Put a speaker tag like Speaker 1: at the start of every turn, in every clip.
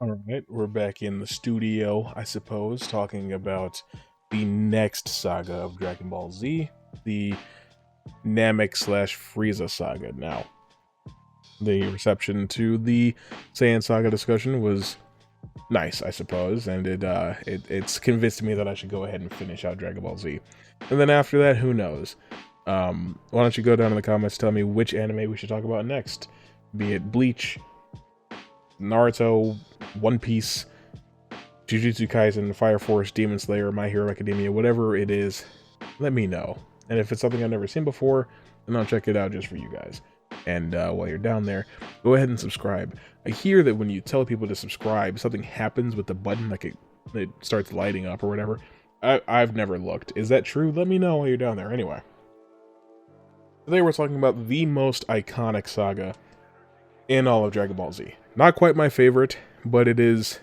Speaker 1: All right, we're back in the studio, I suppose, talking about the next saga of Dragon Ball Z, the Namek slash Frieza saga. Now, the reception to the Saiyan saga discussion was nice, I suppose, and it's convinced me that I should go ahead and finish out Dragon Ball Z. And then after that, who knows? Why don't you go down in the comments, tell me which anime we should talk about next, be it Bleach, Naruto, One Piece, Jujutsu Kaisen, Fire Force, Demon Slayer, My Hero Academia, whatever it is, let me know. And if it's something I've never seen before, then I'll check it out just for you guys. And while you're down there, go ahead and subscribe. I hear that when you tell people to subscribe, something happens with the button, like it starts lighting up or whatever. I've never looked. Is that true? Let me know while you're down there. Anyway, today we're talking about the most iconic saga in all of Dragon Ball Z. Not quite my favorite, but it is.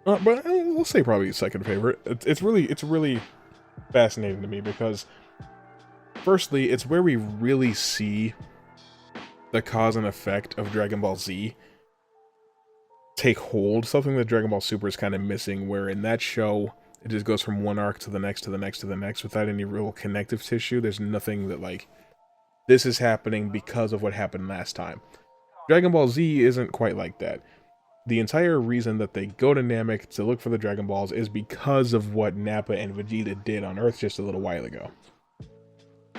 Speaker 1: But we'll say probably second favorite. It's really fascinating to me because, firstly, it's where we really see the cause and effect of Dragon Ball Z take hold. Something that Dragon Ball Super is kind of missing, where in that show it just goes from one arc to the next to the next to the next without any real connective tissue. There's nothing that like this is happening because of what happened last time. Dragon Ball Z isn't quite like that. The entire reason that they go to Namek to look for the Dragon Balls is because of what Nappa and Vegeta did on Earth just a little while ago.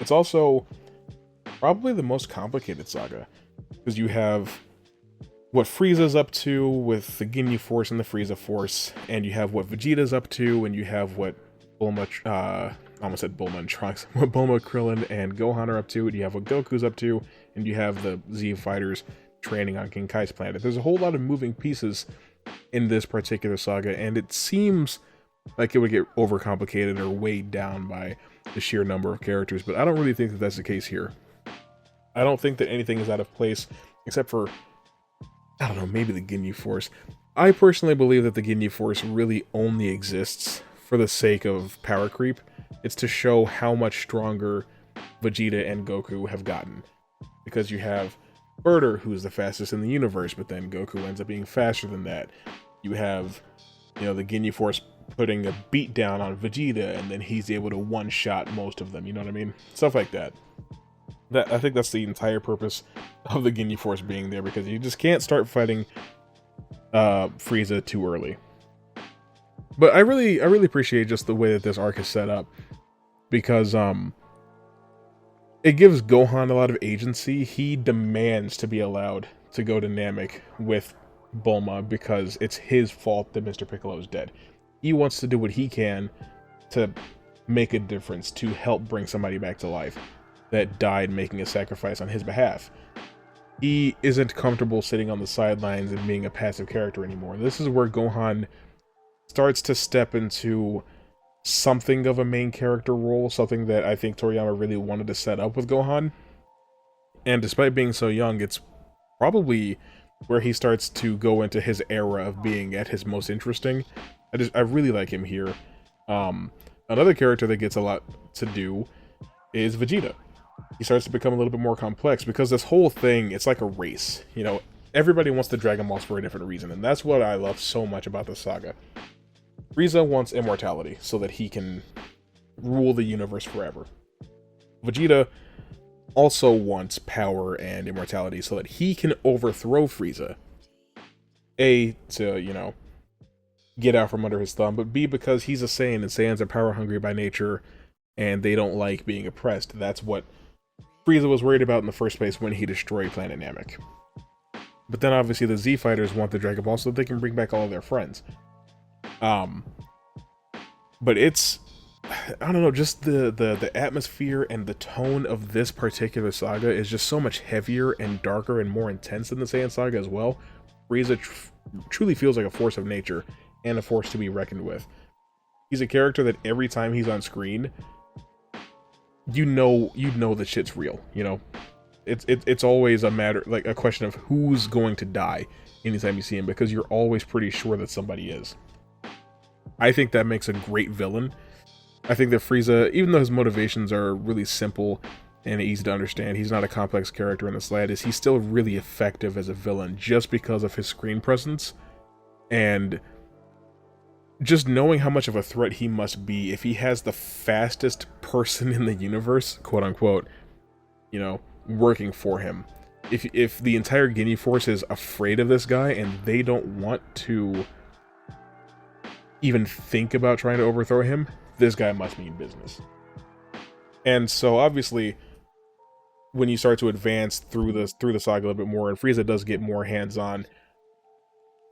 Speaker 1: It's also probably the most complicated saga, because you have what Frieza's up to with the Ginyu Force and the Frieza Force, and you have what Vegeta's up to, and you have what Bulma, I almost said Bulma and Trunks, what Bulma, Krillin, and Gohan are up to, and you have what Goku's up to, and you have the Z fighters training on King Kai's planet. There's a whole lot of moving pieces in this particular saga, and it seems like it would get overcomplicated or weighed down by the sheer number of characters, but I don't really think that that's the case here. I don't think that anything is out of place, except for, I don't know, maybe the Ginyu Force. I personally believe that the Ginyu Force really only exists for the sake of power creep. It's to show how much stronger Vegeta and Goku have gotten. Because you have Birder, who's the fastest in the universe, but then Goku ends up being faster than that. You have, the Ginyu Force putting a beat down on Vegeta, and then he's able to one-shot most of them, you know what I mean? Stuff like that. I think that's the entire purpose of the Ginyu Force being there, because you just can't start fighting Frieza too early. But I really appreciate just the way that this arc is set up, because it gives Gohan a lot of agency. He demands to be allowed to go to Namek with Bulma because it's his fault that Mr. Piccolo is dead. He wants to do what he can to make a difference, to help bring somebody back to life that died making a sacrifice on his behalf. He isn't comfortable sitting on the sidelines and being a passive character anymore. This is where Gohan starts to step into something of a main character role, something that I think Toriyama really wanted to set up with Gohan. And despite being so young, it's probably where he starts to go into his era of being at his most interesting. I really like him here. Another character that gets a lot to do is Vegeta. He starts to become a little bit more complex because this whole thing, it's like a race. Everybody wants the Dragon Balls for a different reason, and that's what I love so much about this saga. Frieza wants immortality so that he can rule the universe forever. Vegeta also wants power and immortality so that he can overthrow Frieza. A, to, get out from under his thumb, but B, because he's a Saiyan, and Saiyans are power hungry by nature, and they don't like being oppressed. That's what Frieza was worried about in the first place when he destroyed Planet Namek. But then obviously the Z fighters want the Dragon Ball so that they can bring back all of their friends. But it's, I don't know, just the atmosphere and the tone of this particular saga is just so much heavier and darker and more intense than the Saiyan saga as well. Frieza truly feels like a force of nature and a force to be reckoned with. He's a character that every time he's on screen, you know that shit's real. It's always a matter, like a question of who's going to die anytime you see him, because you're always pretty sure that somebody is. I think that makes a great villain. I think that Frieza, even though his motivations are really simple and easy to understand. He's not a complex character in the slightest. He's still really effective as a villain just because of his screen presence, and just knowing how much of a threat he must be if he has the fastest person in the universe, quote unquote, you know, working for him. If the entire Guinea force is afraid of this guy and they don't want to even think about trying to overthrow him, this guy must mean business. And so obviously, when you start to advance through the saga a little bit more, and Frieza does get more hands-on,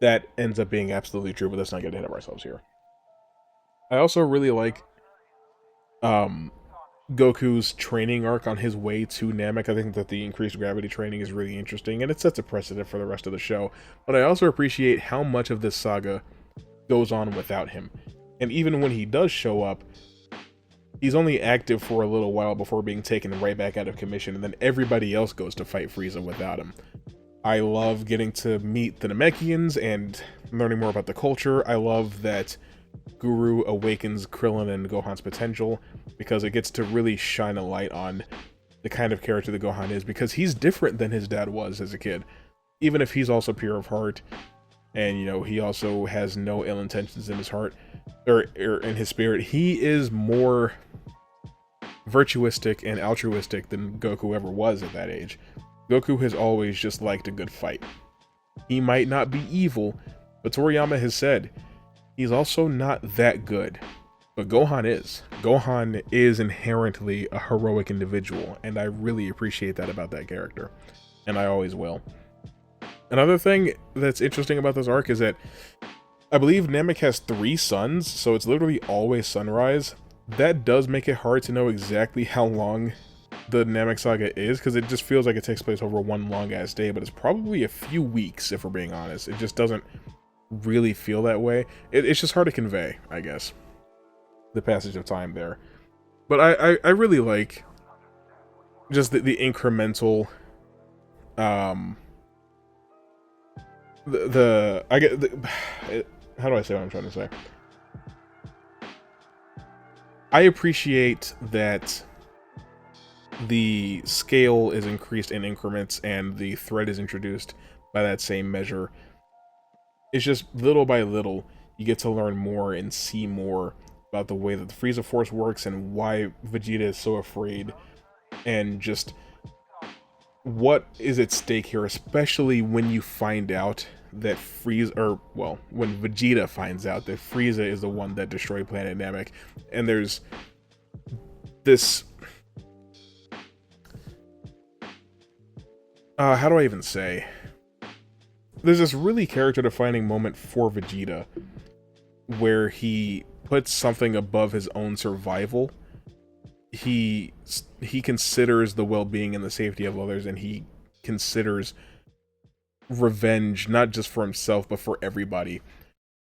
Speaker 1: that ends up being absolutely true, but let's not get ahead of ourselves here. I also really like Goku's training arc on his way to Namek. I think that the increased gravity training is really interesting, and it sets a precedent for the rest of the show. But I also appreciate how much of this saga goes on without him. And even when he does show up, he's only active for a little while before being taken right back out of commission, and then everybody else goes to fight Frieza without him. I love getting to meet the Namekians and learning more about the culture. I love that Guru awakens Krillin and Gohan's potential, because it gets to really shine a light on the kind of character that Gohan is, because he's different than his dad was as a kid. Even if he's also pure of heart, and, you know, he also has no ill intentions in his heart, or in his spirit, he is more virtuistic and altruistic than Goku ever was at that age. Goku has always just liked a good fight. He might not be evil, but Toriyama has said he's also not that good. But Gohan is. Gohan is inherently a heroic individual, and I really appreciate that about that character. And I always will. Another thing that's interesting about this arc is that I believe Namek has 3 suns, so it's literally always sunrise. That does make it hard to know exactly how long the Namek Saga is, because it just feels like it takes place over one long-ass day, but it's probably a few weeks, if we're being honest. It just doesn't really feel that way. It's just hard to convey, I guess, the passage of time there. But I really like just the incremental how do I say what I'm trying to say? I appreciate that the scale is increased in increments and the threat is introduced by that same measure. It's just little by little you get to learn more and see more about the way that the Frieza Force works and why Vegeta is so afraid, and just what is at stake here, especially when you find out that when Vegeta finds out that Frieza is the one that destroyed Planet Namek. And there's this how do I even say? There's this really character-defining moment for Vegeta where he puts something above his own survival. He considers the well-being and the safety of others, and he considers revenge not just for himself but for everybody.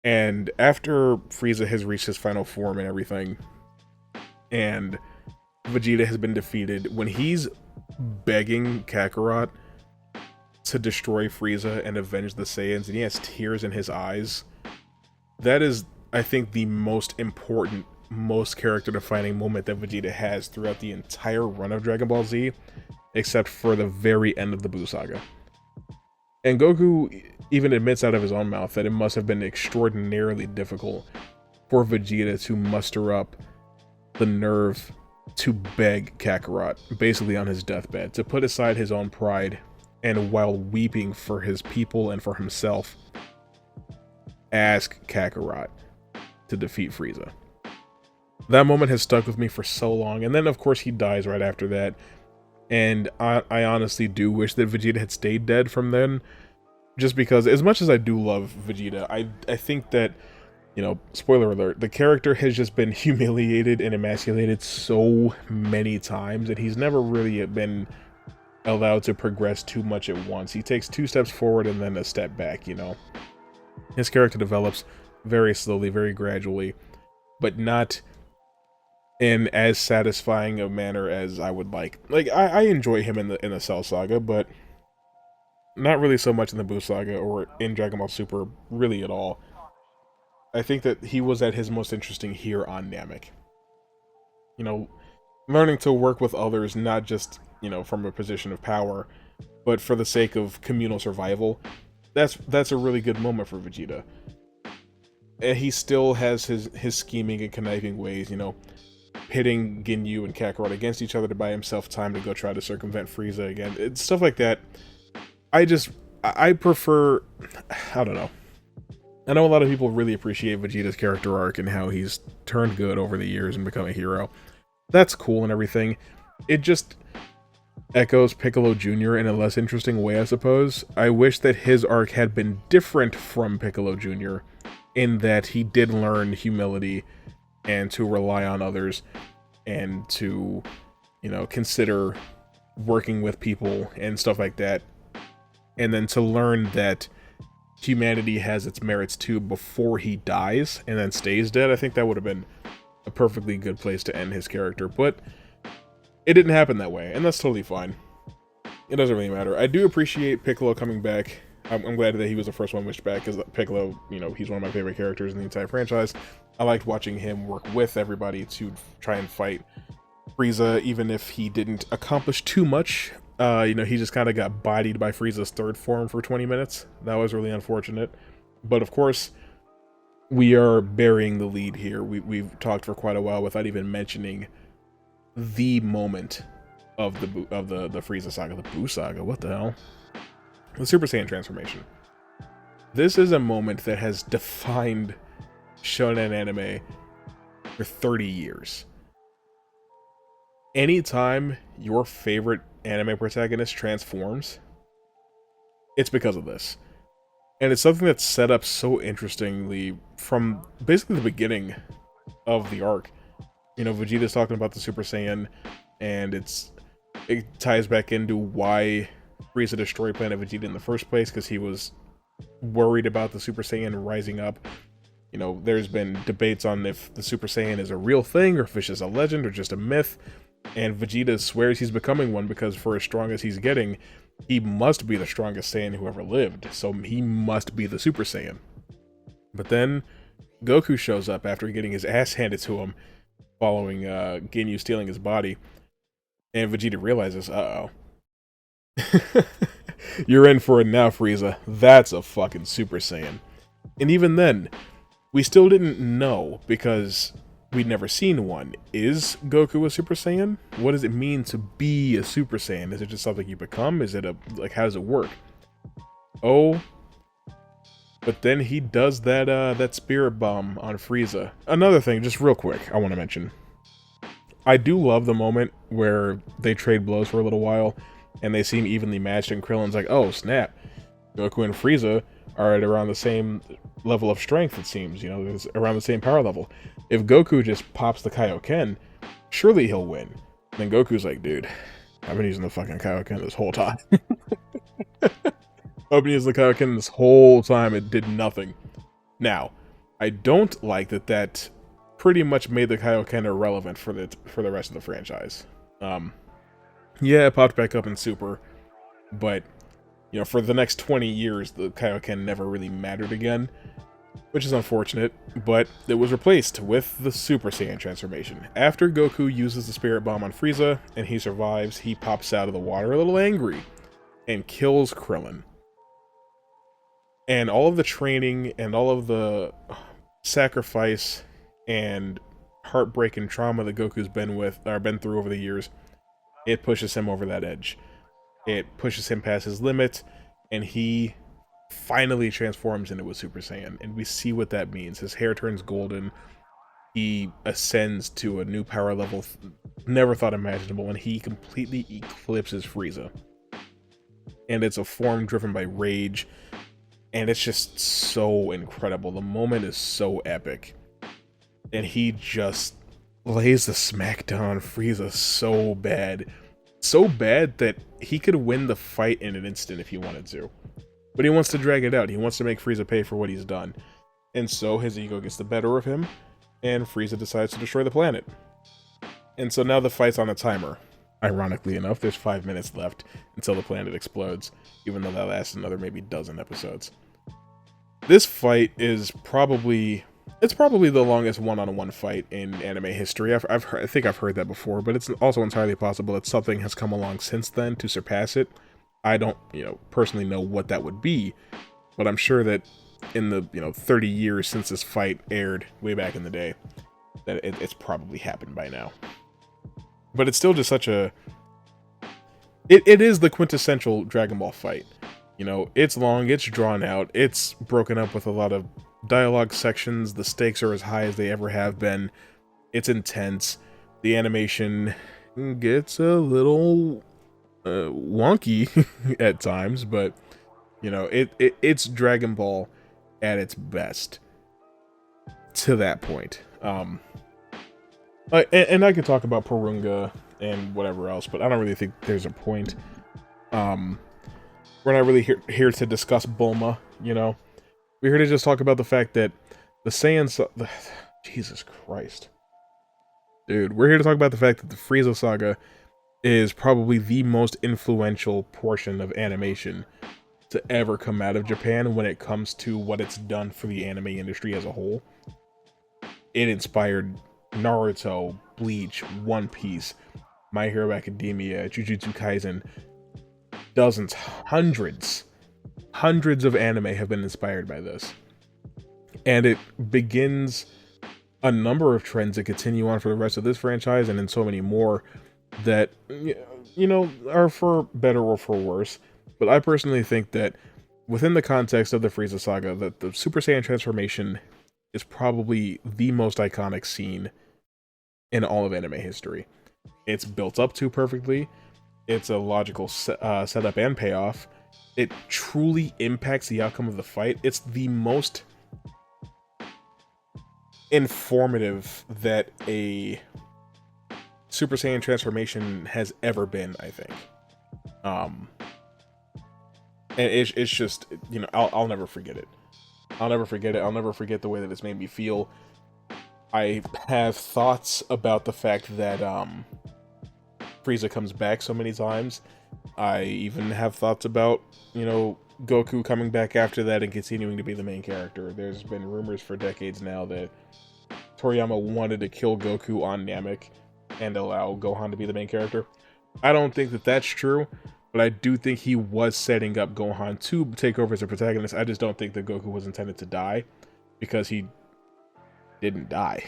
Speaker 1: And after Frieza has reached his final form and everything, and Vegeta has been defeated, when he's begging Kakarot to destroy Frieza and avenge the Saiyans, and he has tears in his eyes, that is, I think, the most important, most character-defining moment that Vegeta has throughout the entire run of Dragon Ball Z, except for the very end of the Buu Saga. And Goku even admits out of his own mouth that it must have been extraordinarily difficult for Vegeta to muster up the nerve to beg Kakarot, basically on his deathbed, to put aside his own pride, and while weeping for his people and for himself, ask Kakarot to defeat Frieza. That moment has stuck with me for so long, and then of course he dies right after that, and I honestly do wish that Vegeta had stayed dead from then, just because, as much as I do love Vegeta, I think that, you know, spoiler alert, the character has just been humiliated and emasculated so many times, and he's never really been allowed to progress too much at once. He takes 2 steps forward and then a step back, you know. His character develops very slowly, very gradually, but not in as satisfying a manner as I would like. Like, I enjoy him in the Cell Saga, but not really so much in the Buu Saga or in Dragon Ball Super, really at all. I think that he was at his most interesting here on Namek. You know, learning to work with others, not just, you know, from a position of power, but for the sake of communal survival. That's a really good moment for Vegeta. And he still has his scheming and conniving ways, you know, pitting Ginyu and Kakarot against each other to buy himself time to go try to circumvent Frieza again. It's stuff like that. I prefer, I don't know. I know a lot of people really appreciate Vegeta's character arc and how he's turned good over the years and become a hero. That's cool and everything. It just echoes Piccolo Jr. in a less interesting way, I suppose. I wish that his arc had been different from Piccolo Jr. in that he did learn humility and to rely on others and to, you know, consider working with people and stuff like that. And then to learn that humanity has its merits too before he dies and then stays dead. I think that would have been a perfectly good place to end his character, but it didn't happen that way, and that's totally fine. It doesn't really matter. I do appreciate Piccolo coming back. I'm glad that he was the first one wished back, because Piccolo, you know, he's one of my favorite characters in the entire franchise. I liked watching him work with everybody to try and fight Frieza, even if he didn't accomplish too much. You know, he just kind of got bodied by Frieza's third form for 20 minutes. That was really unfortunate. But of course, we are burying the lead here. We've talked for quite a while without even mentioning the moment of the Frieza Saga, the Buu Saga. What the hell? The Super Saiyan transformation. This is a moment that has defined shonen anime for 30 years. Anytime your favorite anime protagonist transforms, it's because of this. And it's something that's set up so interestingly from basically the beginning of the arc. You know, Vegeta's talking about the Super Saiyan, and it ties back into why Frieza destroyed Planet Vegeta in the first place, because he was worried about the Super Saiyan rising up. You know, there's been debates on if the Super Saiyan is a real thing, or if it's just a legend, or just a myth. And Vegeta swears he's becoming one because for as strong as he's getting, he must be the strongest Saiyan who ever lived. So he must be the Super Saiyan. But then Goku shows up after getting his ass handed to him following Ginyu stealing his body. And Vegeta realizes, uh-oh. You're in for it now, Frieza. That's a fucking Super Saiyan. And even then, we still didn't know because we'd never seen one. Is Goku a Super Saiyan? What does it mean to be a Super Saiyan? Is it just something you become? Is it how does it work? Oh, but then he does that spirit bomb on Frieza. Another thing, just real quick, I want to mention. I do love the moment where they trade blows for a little while, and they seem evenly matched, and Krillin's like, oh, snap. Goku and Frieza are at around the same level of strength, it seems. You know, it's around the same power level. If Goku just pops the Kaioken, surely he'll win. And then Goku's like, dude, I've been using the fucking Kaioken this whole time. I've been using the Kaioken this whole time. It did nothing. Now, I don't like that pretty much made the Kaioken irrelevant for the rest of the franchise. Yeah, it popped back up in Super, but you know, for the next 20 years, the Kaioken never really mattered again, which is unfortunate, but it was replaced with the Super Saiyan transformation. After Goku uses the Spirit Bomb on Frieza, and he survives, he pops out of the water a little angry, and kills Krillin. And all of the training, and all of the sacrifice, and heartbreak and trauma that Goku's been through over the years, it pushes him over that edge. It pushes him past his limit, and he finally transforms into a Super Saiyan, and we see what that means. His hair turns golden, he ascends to a new power level never thought imaginable, and he completely eclipses Frieza. And it's a form driven by rage, and it's just so incredible. The moment is so epic, and he just lays the smackdown on Frieza so bad. So bad that he could win the fight in an instant if he wanted to. But he wants to drag it out. He wants to make Frieza pay for what he's done. And so his ego gets the better of him, and Frieza decides to destroy the planet. And so now the fight's on a timer. Ironically enough, there's 5 minutes left until the planet explodes, even though that lasts another maybe dozen episodes. This fight is probably It's probably the longest one-on-one fight in anime history. I think I've heard that before, but it's also entirely possible that something has come along since then to surpass it. I don't, personally know what that would be, but I'm sure that in the, 30 years since this fight aired way back in the day, that it's probably happened by now. But it's still just such a... It is the quintessential Dragon Ball fight. It's long, it's drawn out, it's broken up with a lot of dialogue sections, the stakes are as high as they ever have been, it's intense, the animation gets a little wonky at times, but, it's Dragon Ball at its best, to that point. And I could talk about Porunga and whatever else, but I don't really think there's a point. We're not really here to discuss Bulma, We're here to just talk about the fact that the Saiyans... Jesus Christ. Dude, we're here to talk about the fact that the Frieza Saga is probably the most influential portion of animation to ever come out of Japan when it comes to what it's done for the anime industry as a whole. It inspired Naruto, Bleach, One Piece, My Hero Academia, Jujutsu Kaisen. Dozens, hundreds of anime have been inspired by this. And it begins a number of trends that continue on for the rest of this franchise and in so many more that, are for better or for worse. But I personally think that within the context of the Frieza Saga, that the Super Saiyan transformation is probably the most iconic scene in all of anime history. It's built up to perfectly. It's a logical setup and payoff. It truly impacts the outcome of the fight. It's the most informative that a Super Saiyan transformation has ever been, I think. And it's just, I'll never forget it. I'll never forget it. I'll never forget the way that it's made me feel. I have thoughts about the fact that Frieza comes back so many times. I even have thoughts about, Goku coming back after that and continuing to be the main character. There's been rumors for decades now that Toriyama wanted to kill Goku on Namek and allow Gohan to be the main character. I don't think that that's true, but I do think he was setting up Gohan to take over as a protagonist. I just don't think that Goku was intended to die, because he didn't die,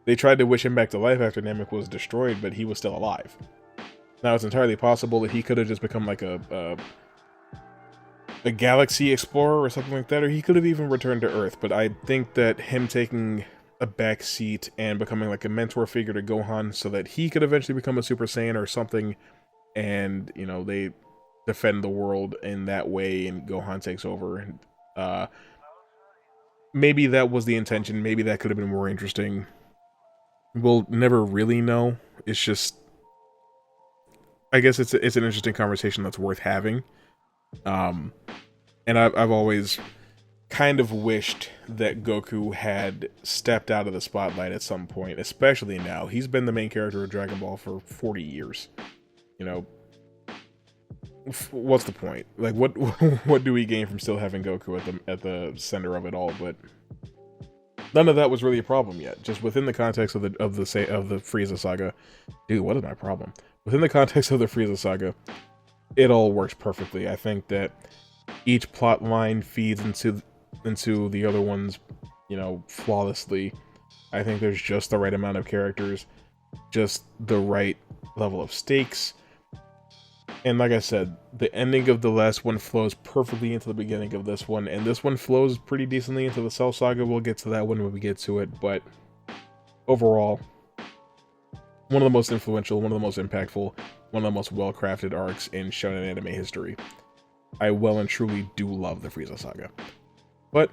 Speaker 1: They tried to wish him back to life after Namek was destroyed, but he was still alive. Now, it's entirely possible that he could have just become like a galaxy explorer or something like that, or he could have even returned to Earth. But I think that him taking a back seat and becoming like a mentor figure to Gohan so that he could eventually become a Super Saiyan or something, and, they defend the world in that way and Gohan takes over. And maybe that was the intention. Maybe that could have been more interesting. We'll never really know. It's just, I guess it's an interesting conversation that's worth having. And I've always kind of wished that Goku had stepped out of the spotlight at some point, especially now. He's been the main character of Dragon Ball for 40 years. What's the point? Like, what do we gain from still having Goku at the center of it all? But none of that was really a problem yet. Just within the context of the Frieza Saga, dude, what is my problem? Within the context of the Frieza Saga, it all works perfectly. I think that each plot line feeds into the other ones, flawlessly. I think there's just the right amount of characters, just the right level of stakes. And like I said, the ending of the last one flows perfectly into the beginning of this one, and this one flows pretty decently into the Cell Saga. We'll get to that one when we get to it, but overall, one of the most influential, one of the most impactful, one of the most well-crafted arcs in shonen anime history. I well and truly do love the Frieza Saga. But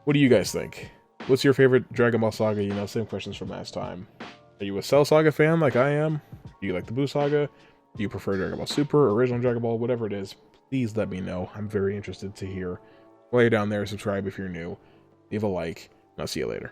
Speaker 1: what do you guys think? What's your favorite Dragon Ball Saga? Same questions from last time. Are you a Cell Saga fan like I am? Do you like the Buu Saga? Do you prefer Dragon Ball Super, original Dragon Ball, whatever it is? Please let me know. I'm very interested to hear. While you're down there, subscribe if you're new. Leave a like, and I'll see you later.